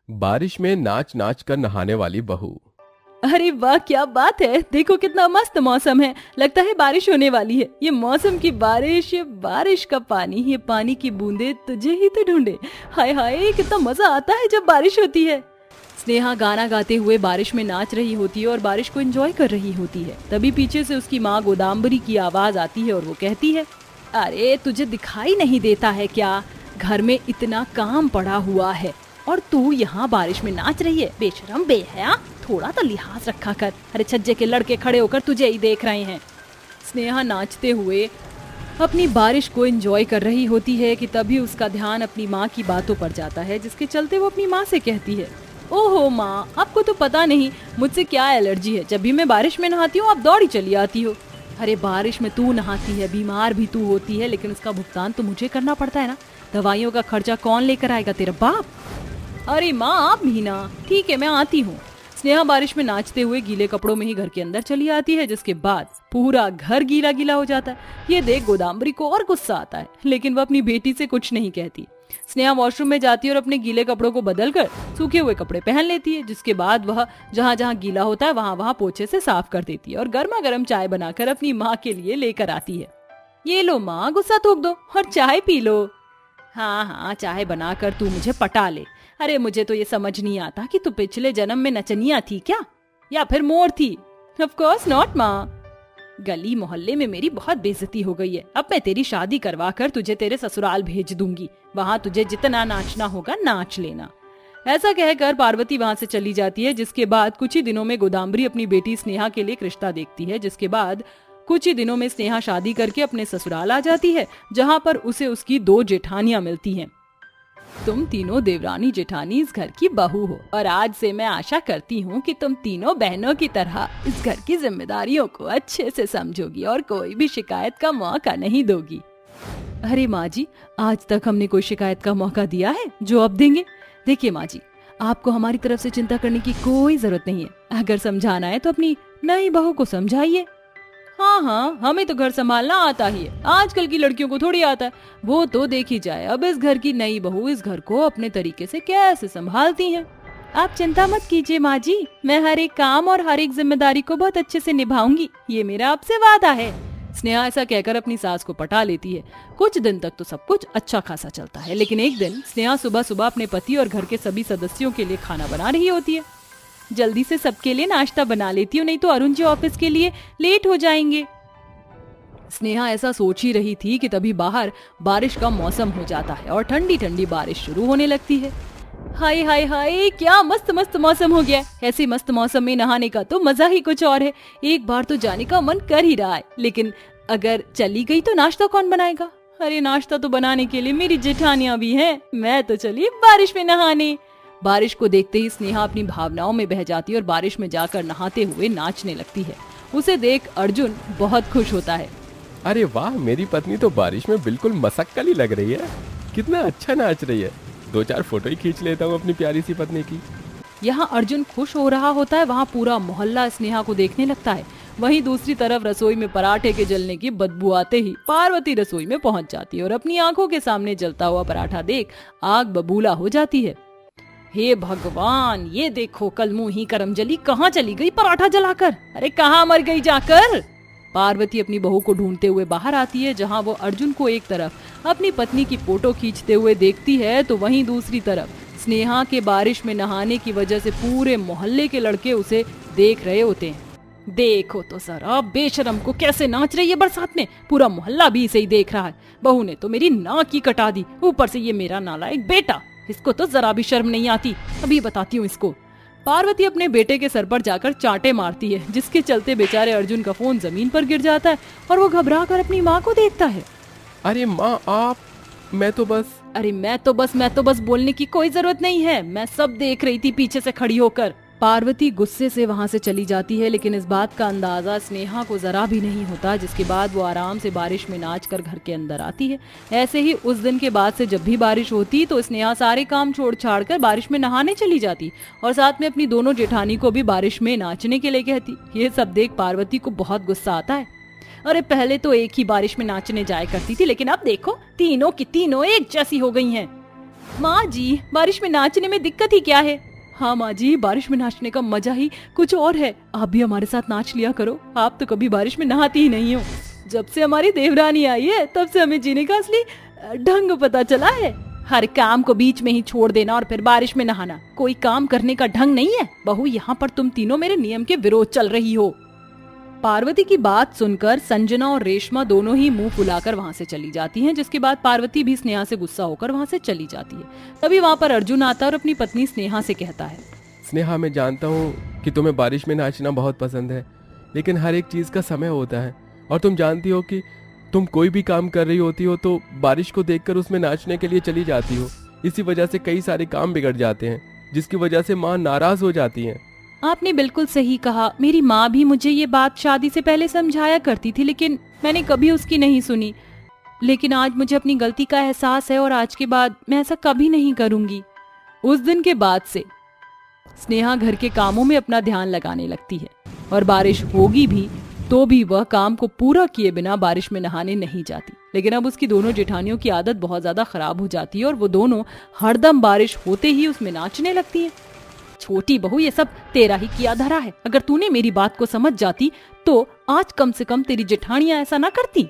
बारिश में नाच नाच कर नहाने वाली बहू। अरे वाह, क्या बात है। देखो कितना मस्त मौसम है, लगता है बारिश होने वाली है। ये मौसम की बारिश, ये बारिश का पानी, ये पानी की बूंदे तुझे ही तो ढूंढे। हाय हाय, कितना मजा आता है जब बारिश होती है। स्नेहा गाना गाते हुए बारिश में नाच रही होती है और बारिश को एंजॉय कर रही होती है। तभी पीछे से उसकी माँ गोदाम्बरी की आवाज आती है और वो कहती है, अरे तुझे दिखाई नहीं देता है क्या? घर में इतना काम पड़ा हुआ है और तू यहाँ बारिश में नाच रही है। बेशरम बेहया, थोड़ा तो लिहाज रखा कर। अरे छज्जे के लड़के खड़े होकर तुझे ही देख रहे हैं। स्नेहा नाचते हुए अपनी बारिश को एंजॉय कर रही होती है कि तभी उसका ध्यान अपनी माँ की बातों पर जाता है, जिसके चलते वो अपनी माँ से कहती है, ओहो माँ, आपको तो पता नहीं मुझसे क्या एलर्जी है। जब भी मैं बारिश में नहाती हूँ आप दौड़ी चली आती हो। अरे बारिश में तू नहाती है, बीमार भी तू होती है, लेकिन उसका भुगतान तो मुझे करना पड़ता है ना। दवाइयों का खर्चा कौन लेकर आएगा, तेरा बाप? अरे माँ आप मीना, ठीक है मैं आती हूँ। स्नेहा बारिश में नाचते हुए गीले कपड़ों में ही घर के अंदर चली आती है, जिसके बाद पूरा घर गीला गीला हो जाता है। ये देख गोदाम्बरी को और गुस्सा आता है, लेकिन वह अपनी बेटी से कुछ नहीं कहती। स्नेहा वॉशरूम में जाती है और अपने गीले कपड़ों को बदलकर सूखे हुए कपड़े पहन लेती है, जिसके बाद वह जहाँ जहाँ गीला होता है वहाँ वहाँ पोछे से साफ कर देती है और गर्मा गर्म चाय बनाकर अपनी माँ के लिए लेकर आती है। ये लो माँ, गुस्सा थूक दो और चाय पी लो। हाँ हाँ, चाय बनाकर तू मुझे पटा ले। अरे मुझे तो ये समझ नहीं आता कि तू पिछले जन्म में नचनिया थी क्या, या फिर मोर थी। ऑफ कोर्स नॉट माँ। गली मोहल्ले में मेरी बहुत बेइज्जती हो गई है। अब मैं तेरी शादी करवा कर तुझे तेरे ससुराल भेज दूंगी, वहाँ तुझे जितना नाचना होगा नाच लेना। ऐसा कहकर पार्वती वहाँ से चली जाती है, जिसके बाद कुछ ही दिनों में गोदाम्बरी अपनी बेटी स्नेहा के लिए एक रिश्ता देखती है, जिसके बाद कुछ ही दिनों में स्नेहा शादी करके अपने ससुराल आ जाती है, जहाँ पर उसे उसकी 2 जेठानियां मिलती हैं। तुम तीनों देवरानी जेठानी इस घर की बहू हो और आज से मैं आशा करती हूँ कि तुम तीनों बहनों की तरह इस घर की जिम्मेदारियों को अच्छे से समझोगी और कोई भी शिकायत का मौका नहीं दोगी। अरे माँ जी, आज तक हमने कोई शिकायत का मौका दिया है जो अब देंगे? देखिए माँ जी, आपको हमारी तरफ से चिंता करने की कोई जरूरत नहीं है। अगर समझाना है तो अपनी नई बहू को समझाइए। हाँ हाँ, हमें तो घर संभालना आता ही है, आजकल की लड़कियों को थोड़ी आता है। वो तो देखी जाए अब इस घर की नई बहू इस घर को अपने तरीके से कैसे संभालती हैं। आप चिंता मत कीजिए माँ जी, मैं हर एक काम और हर एक जिम्मेदारी को बहुत अच्छे से निभाऊंगी, ये मेरा आपसे वादा है। स्नेहा ऐसा कहकर अपनी सास को पटा लेती है। कुछ दिन तक तो सब कुछ अच्छा खासा चलता है, लेकिन एक दिन स्नेहा सुबह सुबह अपने पति और घर के सभी सदस्यों के लिए खाना बना रही होती है। जल्दी से सबके लिए नाश्ता बना लेती हूँ, नहीं तो अरुण जी ऑफिस के लिए लेट हो जाएंगे। स्नेहा ऐसा सोच ही रही थी कि तभी बाहर बारिश का मौसम हो जाता है और ठंडी ठंडी बारिश शुरू होने लगती है। हाय हाय हाय, क्या मस्त मस्त मौसम हो गया है। ऐसे मस्त मौसम में नहाने का तो मजा ही कुछ और है। एक बार तो जाने का मन कर ही रहा है, लेकिन अगर चली गई तो नाश्ता कौन बनाएगा? अरे नाश्ता तो बनाने के लिए मेरी जेठानियां भी हैं। मैं तो चली बारिश में नहाने। बारिश को देखते ही स्नेहा अपनी भावनाओं में बह जाती है और बारिश में जाकर नहाते हुए नाचने लगती है। उसे देख अर्जुन बहुत खुश होता है। अरे वाह, मेरी पत्नी तो बारिश में बिल्कुल मसक्कली लग रही है, कितना अच्छा नाच रही है। 2-4 फोटो ही खींच लेता हूँ अपनी प्यारी सी पत्नी की। यहाँ अर्जुन खुश हो रहा होता है, वहाँ पूरा मोहल्ला स्नेहा को देखने लगता है। वहीं दूसरी तरफ रसोई में पराठे के जलने की बदबू आते ही पार्वती रसोई में पहुंच जाती है और अपनी आंखों के सामने जलता हुआ पराठा देख आग बबूला हो जाती है। हे भगवान, ये देखो कल मुंही करमजली कहाँ चली गई पराठा जलाकर। अरे कहाँ मर गई जाकर। पार्वती अपनी बहू को ढूंढते हुए बाहर आती है, जहाँ वो अर्जुन को एक तरफ अपनी पत्नी की फोटो खींचते हुए देखती है, तो वहीं दूसरी तरफ स्नेहा के बारिश में नहाने की वजह से पूरे मोहल्ले के लड़के उसे देख रहे होते हैं। देखो तो जरा बेशरम को कैसे नाच रही है बरसात में, पूरा मोहल्ला भी इसे ही देख रहा है। बहू ने तो मेरी नाक ही कटा दी, ऊपर से ये मेरा नालायक बेटा, इसको तो जरा भी शर्म नहीं आती। अभी बताती हूँ इसको। पार्वती अपने बेटे के सर पर जाकर चांटे मारती है, जिसके चलते बेचारे अर्जुन का फोन जमीन पर गिर जाता है और वो घबरा कर अपनी माँ को देखता है। अरे माँ आप, मैं तो बस बोलने की कोई जरूरत नहीं है, मैं सब देख रही थी पीछे से खड़ी होकर। पार्वती गुस्से से वहाँ से चली जाती है, लेकिन इस बात का अंदाजा स्नेहा को जरा भी नहीं होता, जिसके बाद वो आराम से बारिश में नाच कर घर के अंदर आती है। ऐसे ही उस दिन के बाद से जब भी बारिश होती तो स्नेहा सारे काम छोड़ छाड़ कर बारिश में नहाने चली जाती और साथ में अपनी दोनों जेठानी को भी बारिश में नाचने के लिए कहती। ये सब देख पार्वती को बहुत गुस्सा आता है। अरे पहले तो एक ही बारिश में नाचने जाया करती थी, लेकिन अब देखो तीनों की तीनों एक जैसी हो गई हैं। माँ जी, बारिश में नाचने में दिक्कत ही क्या है? हाँ माँ जी, बारिश में नाचने का मजा ही कुछ और है। आप भी हमारे साथ नाच लिया करो। आप तो कभी बारिश में नहाती ही नहीं हो। जब से हमारी देवरानी आई है तब से हमें जीने का असली ढंग पता चला है। हर काम को बीच में ही छोड़ देना और फिर बारिश में नहाना कोई काम करने का ढंग नहीं है। बहू, यहाँ पर तुम तीनों मेरे नियम के विरोध चल रही हो। पार्वती की बात सुनकर संजना और रेशमा दोनों ही मुंह फुलाकर वहाँ से चली जाती हैं, जिसके बाद पार्वती भी स्नेहा से गुस्सा होकर वहाँ से चली जाती है। तभी वहाँ पर अर्जुन आता है और अपनी पत्नी स्नेहा से कहता है, स्नेहा, मैं जानता हूँ कि तुम्हें बारिश में नाचना बहुत पसंद है, लेकिन हर एक चीज़ का समय होता है और तुम जानती हो कि तुम कोई भी काम कर रही होती हो तो बारिश को देखकर उसमें नाचने के लिए चली जाती हो। इसी वजह से कई सारे काम बिगड़ जाते हैं, जिसकी वजह से माँ नाराज हो जाती हैं। आपने बिल्कुल सही कहा। मेरी माँ भी मुझे ये बात शादी से पहले समझाया करती थी, लेकिन मैंने कभी उसकी नहीं सुनी। लेकिन आज मुझे अपनी गलती का एहसास है और आज के बाद मैं ऐसा कभी नहीं करूंगी। उस दिन के बाद से स्नेहा घर के कामों में अपना ध्यान लगाने लगती है और बारिश होगी भी तो भी वह काम को पूरा किए बिना बारिश में नहाने नहीं जाती। लेकिन अब उसकी दोनों जेठानियों की आदत बहुत ज्यादा खराब हो जाती है और वो दोनों हरदम बारिश होते ही उसमें नाचने लगती है। छोटी बहू, ये सब तेरा ही किया धरा है। अगर तूने मेरी बात को समझ जाती तो आज कम से कम तेरी जेठानियां ऐसा ना करती।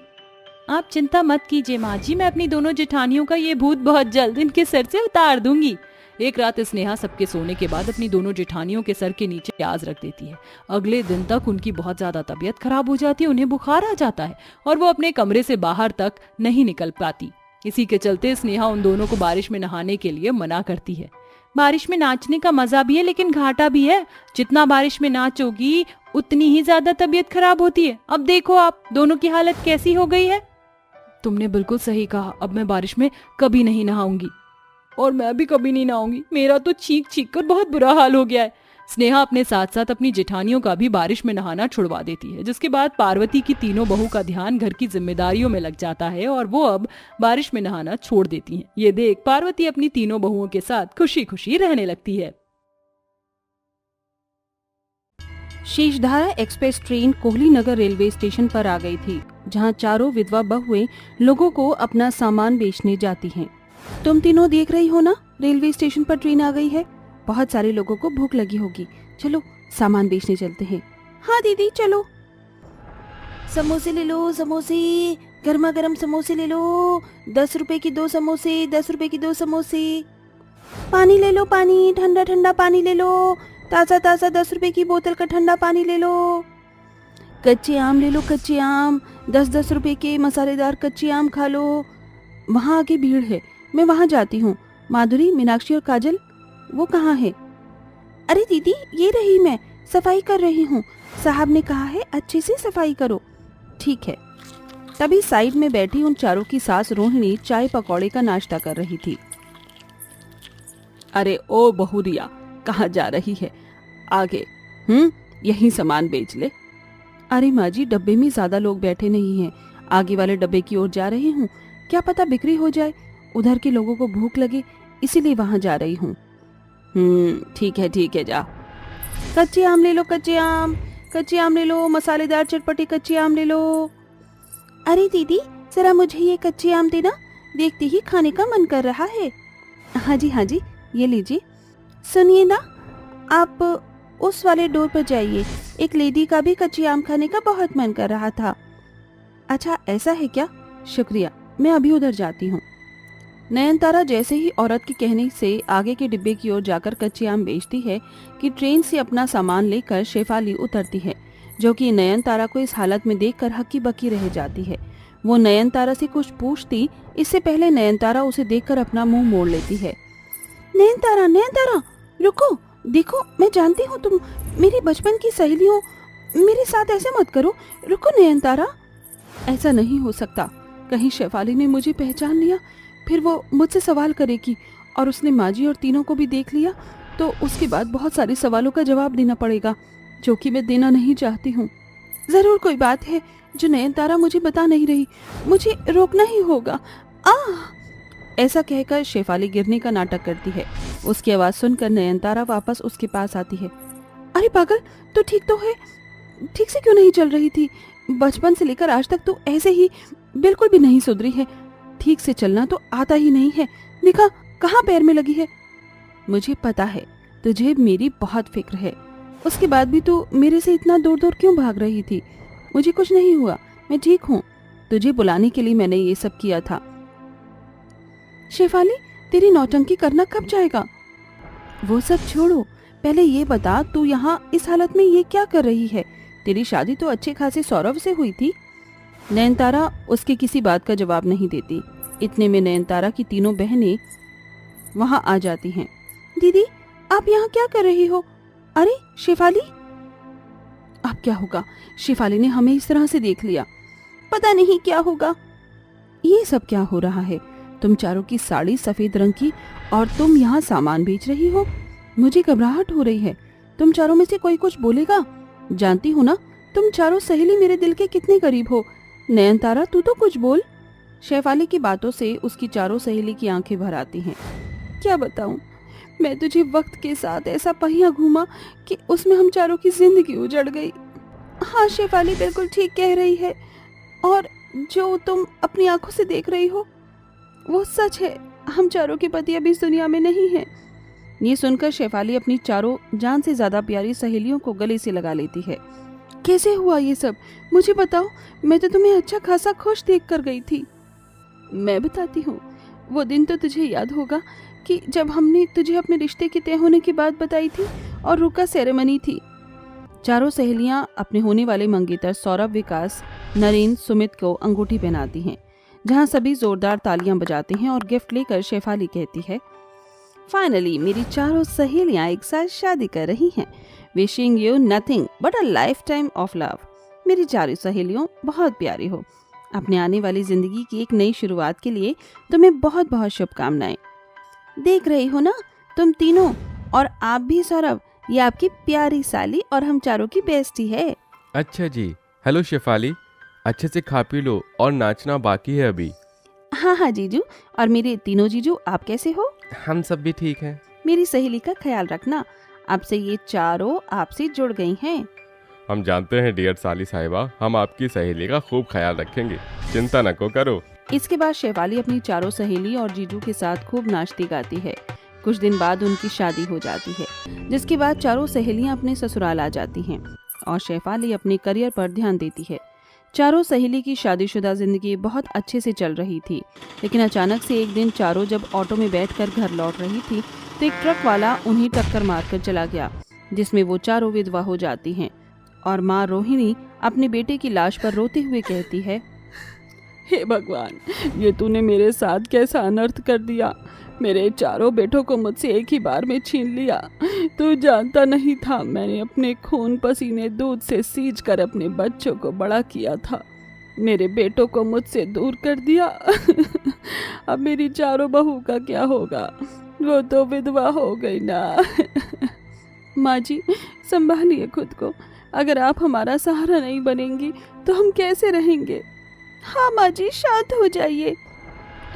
आप चिंता मत कीजिए माँ जी, मैं अपनी दोनों जेठानियों का ये भूत बहुत जल्द इनके सर से उतार दूंगी। एक रात स्नेहा सबके सोने के बाद अपनी दोनों जेठानियों के सर के नीचे प्याज रख देती है। अगले दिन तक उनकी बहुत ज्यादा तबीयत खराब हो जाती है, उन्हें बुखार आ जाता है और वो अपने कमरे से बाहर तक नहीं निकल पाती। इसी के चलते स्नेहा उन दोनों को बारिश में नहाने के लिए मना करती है। बारिश में नाचने का मजा भी है लेकिन घाटा भी है। जितना बारिश में नाचोगी उतनी ही ज्यादा तबीयत खराब होती है। अब देखो आप दोनों की हालत कैसी हो गई है। तुमने बिल्कुल सही कहा, अब मैं बारिश में कभी नहीं नहाऊंगी। और मैं भी कभी नहीं नहाऊंगी। मेरा तो चीख चीख कर बहुत बुरा हाल हो गया है। स्नेहा अपने साथ साथ अपनी जेठानियों का भी बारिश में नहाना छुड़वा देती है, जिसके बाद पार्वती की तीनों बहू का ध्यान घर की जिम्मेदारियों में लग जाता है और वो अब बारिश में नहाना छोड़ देती हैं। ये देख पार्वती अपनी तीनों बहुओं के साथ खुशी खुशी रहने लगती है। शेषधारा एक्सप्रेस ट्रेन कोहली नगर रेलवे स्टेशन पर आ गई थी, जहां चारों विधवा बहुएं लोगों को अपना सामान बेचने जाती हैं। तुम तीनों देख रही हो ना, रेलवे स्टेशन पर ट्रेन आ गई है। बहुत सारे लोगों को भूख लगी होगी। चलो सामान बेचने चलते हैं। हाँ दीदी चलो। समोसे ले लो, समोसे, गर्मा गर्म समोसे ले लो। 10 रुपए की 2 समोसे, 10 रुपए की 2 समोसे। पानी ले लो, पानी, ठंडा ठंडा पानी ले लो। ताज़ा ताज़ा 10 रुपए की बोतल का ठंडा पानी ले लो। कच्चे आम ले लो, कच्चे आम, 10-10 रुपए के मसालेदार कच्चे आम खा लो। वहाँ आगे भीड़ है, मैं वहाँ जाती हूँ। माधुरी, मीनाक्षी और काजल वो कहाँ है? अरे दीदी, ये रही मैं, सफाई कर रही हूँ। साहब ने कहा है अच्छे से सफाई करो। ठीक है। तभी साइड में बैठी उन चारों की सास रोहिणी चाय पकौड़े का नाश्ता कर रही थी। अरे ओ बहुरिया, कहाँ जा रही है? आगे यही सामान बेच ले। अरे माँ जी, डब्बे में ज्यादा लोग बैठे नहीं हैं, आगे वाले डब्बे की ओर जा रही हूँ। क्या पता बिक्री हो जाए, उधर के लोगों को भूख लगे, इसीलिए वहां जा रही हूँ। ठीक है जा। कच्चे आम ले लो, कच्चे आम, कच्चे आम ले लो, मसालेदार चटपटे कच्चे आम ले लो। अरे दीदी, जरा मुझे ये कच्चे आम देना, देखते ही खाने का मन कर रहा है। हाँ जी, ये लीजिए। सुनिए ना, आप उस वाले डोर पर जाइए, एक लेडी का भी कच्चे आम खाने का बहुत मन कर रहा था। अच्छा ऐसा है क्या? शुक्रिया, मैं अभी उधर जाती हूँ। नयनतारा जैसे ही औरत के कहने से आगे के डिब्बे की ओर जाकर कच्चे आम बेचती है कि ट्रेन से अपना सामान लेकर शेफाली उतरती है, जो कि नयनतारा को इस हालत में देखकर हक्की बक्की रह जाती है। वो नयनतारा से कुछ पूछती, इससे पहले नयनतारा उसे देखकर अपना मुंह मोड़ लेती है। नयनतारा, रुको, देखो, मैं जानती हूँ तुम मेरी बचपन की सहेली हो, मेरे साथ ऐसे मत करो। रुको नयनतारा। ऐसा नहीं हो सकता, कहीं शेफाली ने मुझे पहचान लिया, फिर वो मुझसे सवाल करेगी और उसने माजी और तीनों को भी देख लिया तो उसके बाद बहुत सारे सवालों का जवाब देना पड़ेगा, जो कि मैं देना नहीं चाहती हूँ। जरूर कोई बात है जो नयनतारा मुझे बता नहीं रही, मुझे रोकना ही होगा। ऐसा कहकर शेफाली गिरने का नाटक करती है। उसकी आवाज सुनकर नयनतारा वापस उसके पास आती है। अरे पागल, तो ठीक तो है, ठीक से क्यों नहीं चल रही थी? बचपन से लेकर आज तक तो ऐसे ही बिल्कुल भी नहीं सुधरी है। ठीक से चलना तो आता ही नहीं है। देखा, कहाँ पैर में लगी है? मुझे पता है तुझे मेरी बहुत फिक्र है, उसके बाद भी तू मेरे से इतना दूर दूर क्यों भाग रही थी? मुझे कुछ नहीं हुआ, मैं ठीक हूँ। तुझे बुलाने के लिए मैंने ये सब किया था। शेफाली, तेरी नौटंकी करना कब जाएगा? वो सब छोड़ो, पहले ये बता तू यहाँ इस हालत में ये क्या कर रही है? तेरी शादी तो अच्छे खासे सौरभ से हुई थी। नयनतारा उसके किसी बात का जवाब नहीं देती। इतने में नयनतारा की तीनों बहनें वहां आ जाती हैं। दीदी, आप यहाँ क्या कर रही हो? अरे शेफाली! अब क्या होगा? शेफाली ने हमें इस तरह से देख लिया, पता नहीं क्या होगा। ये सब क्या हो रहा है? तुम चारों की साड़ी सफेद रंग की और तुम यहाँ सामान बेच रही हो। मुझे घबराहट हो रही है। तुम चारों में से कोई कुछ बोलेगा? जानती हो ना, तुम चारों सहेली मेरे दिल के कितने करीब हो। नयनतारा, तू तो कुछ बोल। शेफाली की बातों से उसकी चारों सहेली की आंखें भर आती हैं। क्या बताऊं, मैं तुझे वक्त के साथ ऐसा पहिया घूमा कि उसमें हम चारों की जिंदगी उजड़ गई। हाँ, शेफाली बिल्कुल ठीक कह रही है, और जो तुम अपनी आंखों से देख रही हो वो सच है। हम चारों के पति अभी इस दुनिया में नहीं हैं। ये सुनकर शेफाली अपनी चारों जान से ज्यादा प्यारी सहेलियों को गले से लगा लेती है। कैसे हुआ ये सब? मुझे बताओ, मैं तो तुम्हें अच्छा खासा खुश देख कर गई थी। मैं बताती हूँ। वो दिन तो तुझे याद होगा कि जब हमने तुझे अपने रिश्ते के तय होने की बात बताई थी और रुका सेरेमनी थी। चारों सहेलियां अपने होने वाले मंगेतर सौरभ, विकास, नरेन, सुमित को अंगूठी पहनाती हैं, जहां सभी जोरदार तालियां बजाते हैं और गिफ्ट लेकर शेफाली कहती है, फाइनली मेरी चारों सहेलियां एक साथ शादी कर रही हैं। Wishing you nothing but a life time of love. मेरी चारों सहेलियों, बहुत प्यारी हो। अपने आने वाली जिंदगी की एक नई शुरुआत के लिए तुम्हें बहुत बहुत शुभकामनाएं। देख रही हो ना तुम तीनों, और आप भी सौरभ, ये आपकी प्यारी साली और हम चारों की बेस्टी है। अच्छा जी। हेलो शेफाली, अच्छे से खा पी लो और नाचना बाकी है अभी। हाँ हाँ जीजू, और मेरे तीनों जीजू, आप कैसे हो? हम सब भी ठीक हैं। मेरी सहेली का ख्याल रखना। आपसे ये चारों आपसे जुड़ गई हैं। हम जानते हैं डियर साली साहिबा, हम आपकी सहेली का खूब ख्याल रखेंगे, चिंता न को करो। इसके बाद शेफाली अपनी चारों सहेली और जीजू के साथ खूब नाचती गाती है। कुछ दिन बाद उनकी शादी हो जाती है, जिसके बाद चारों सहेलियां अपने ससुराल आ जाती हैं और शेफाली अपने करियर पर ध्यान देती है। चारों सहेली की शादीशुदा जिंदगी बहुत अच्छे से चल रही थी, लेकिन अचानक से एक दिन चारों जब ऑटो में बैठकर घर लौट रही थी तो एक ट्रक वाला उन्हें टक्कर मारकर चला गया, जिसमें वो चारों विधवा हो जाती हैं। और माँ रोहिणी अपने बेटे की लाश पर रोते हुए कहती है, हे भगवान, ये तूने मेरे साथ कैसा अनर्थ कर दिया। मेरे चारों बेटों को मुझसे एक ही बार में छीन लिया। तू जानता नहीं था, मैंने अपने खून पसीने दूध से सींच कर अपने बच्चों को बड़ा किया था। मेरे बेटों को मुझसे दूर कर दिया। अब मेरी चारों बहू का क्या होगा? वो तो विधवा हो गई ना। माँ जी, संभालिए खुद को। अगर आप हमारा सहारा नहीं बनेंगी तो हम कैसे रहेंगे? हाँ माँ जी, शांत हो जाइए।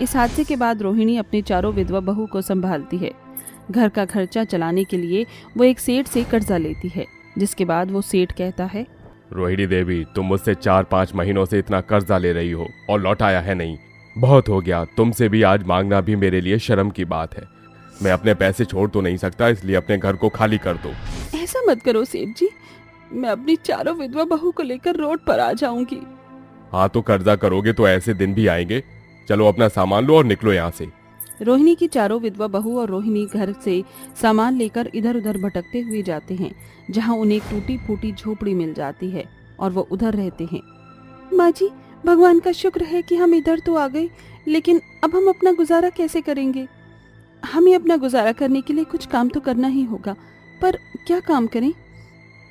इस हादसे के बाद रोहिणी अपने चारों विधवा बहू को संभालती है। घर का खर्चा चलाने के लिए वो एक सेठ से कर्जा लेती है, जिसके बाद वो सेठ कहता है, रोहिणी देवी, तुम मुझसे 4-5 महीनों से इतना कर्जा ले रही हो और लौटाया है नहीं। बहुत हो गया, तुमसे भी आज मांगना भी मेरे लिए शर्म की बात है। मैं अपने पैसे छोड़ तो नहीं सकता, इसलिए अपने घर को खाली कर दो। ऐसा मत करो सेठ जी, मैं अपनी चारों विधवा बहू को लेकर रोड पर आ जाऊंगी। हाँ तो कर्जा करोगे तो ऐसे दिन भी आएंगे। चलो अपना सामान लो और निकलो यहाँ से। रोहिणी की चारों विधवा बहू और रोहिणी घर से सामान लेकर इधर उधर भटकते हुए जाते हैं, जहाँ उन्हें एक टूटी फूटी झोपड़ी मिल जाती है और वो उधर रहते हैं। माँ जी, भगवान का शुक्र है कि हम इधर तो आ गए, लेकिन अब हम अपना गुजारा कैसे करेंगे? हमें अपना गुजारा करने के लिए कुछ काम तो करना ही होगा, पर क्या काम करें?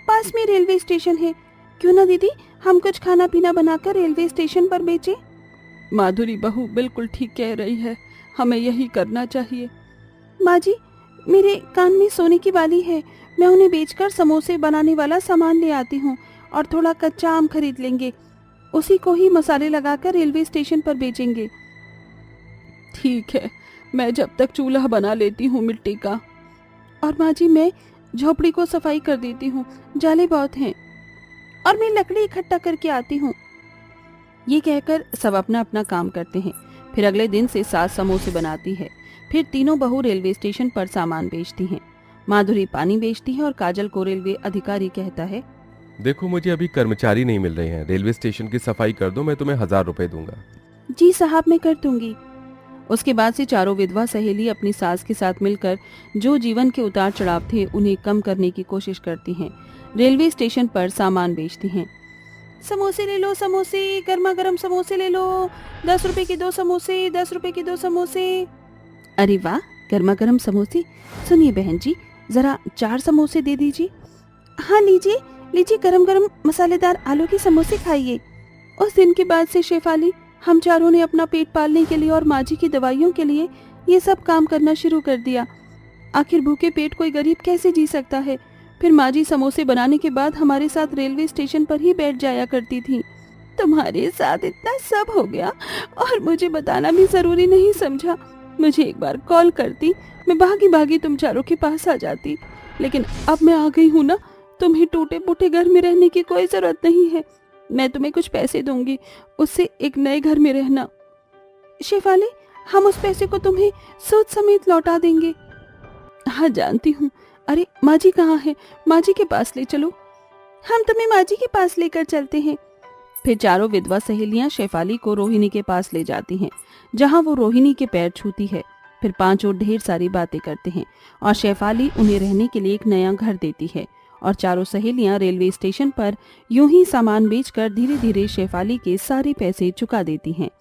पास में रेलवे स्टेशन है, क्यों ना दीदी हम कुछ खाना पीना बनाकर रेलवे स्टेशन पर बेचें? माधुरी बहू बिल्कुल ठीक कह रही है, हमें यही करना चाहिए। माँ जी, मेरे कान में सोने की बाली है, मैं उन्हें बेचकर समोसे बनाने वाला सामान ले आती हूँ और थोड़ा कच्चा आम खरीद लेंगे, उसी को ही मसाले लगाकर रेलवे स्टेशन पर बेचेंगे। ठीक है, मैं जब तक चूल्हा बना लेती हूँ मिट्टी का, और माँ जी मैं झोपड़ी को सफाई कर देती हूँ, जाले बहुत हैं, और मैं लकड़ी इकट्ठा करके आती हूँ। ये कहकर सब अपना अपना काम करते हैं। फिर अगले दिन से सास समोसे बनाती है। फिर तीनों बहू रेलवे स्टेशन पर सामान बेचती हैं। माधुरी पानी बेचती है और काजल को रेलवे अधिकारी कहता है, देखो मुझे अभी कर्मचारी नहीं मिल रहे हैं, रेलवे स्टेशन की सफाई कर दो, मैं तुम्हें 1000 रुपए दूंगा। जी साहब, मैं कर दूंगी। उसके बाद से चारों विधवा सहेली अपनी सास के साथ मिलकर जो जीवन के उतार चढ़ाव थे उन्हें कम करने की कोशिश करती हैं। रेलवे स्टेशन पर सामान बेचती हैं। समोसे ले लो, समोसे, गर्मा गर्म समोसे ले लो, 10 रुपए की 2 समोसे, 10 रुपए की 2 समोसे। अरे वाह, गर्मा गर्म समोसे। सुनिए बहन जी, जरा 4 समोसे दे दीजिए। हाँ लीजिए लीजिए, गरम गरम मसालेदार आलू के समोसे खाइए। उस दिन के बाद से शेफाली, हम चारों ने अपना पेट पालने के लिए और माँ जी की दवाइयों के लिए ये सब काम करना शुरू कर दिया। आखिर भूखे पेट कोई गरीब कैसे जी सकता है। फिर माँ जी समोसे बनाने के बाद हमारे साथ रेलवे स्टेशन पर ही बैठ जाया करती थी। तुम्हारे साथ इतना सब हो गया और मुझे बताना भी जरूरी नहीं समझा। मुझे एक बार कॉल करती, मैं भागी भागी तुम चारों के पास आ जाती। लेकिन अब मैं आ गई हूँ ना, तुम्हें टूटे फूटे घर में रहने की कोई जरूरत नहीं है। मैं तुम्हें कुछ पैसे दूंगी, उससे एक नए घर में रहना। शेफाली, हम उस पैसे को तुम्हें सूद समेत लौटा देंगे। हाँ जानती हूँ। अरे माँ जी कहाँ है? माँ जी के पास ले चलो। हम तुम्हें माँ जी के पास लेकर चलते हैं। फिर चारों विधवा सहेलियां शेफाली को रोहिणी के पास ले जाती हैं, जहाँ वो रोहिणी के पैर छूती है। फिर पांचों ढेर सारी बातें करते हैं और शेफाली उन्हें रहने के लिए एक नया घर देती है। और चारों सहेलियां रेलवे स्टेशन पर यूं ही सामान बेचकर धीरे धीरे शेफाली के सारे पैसे चुका देती हैं।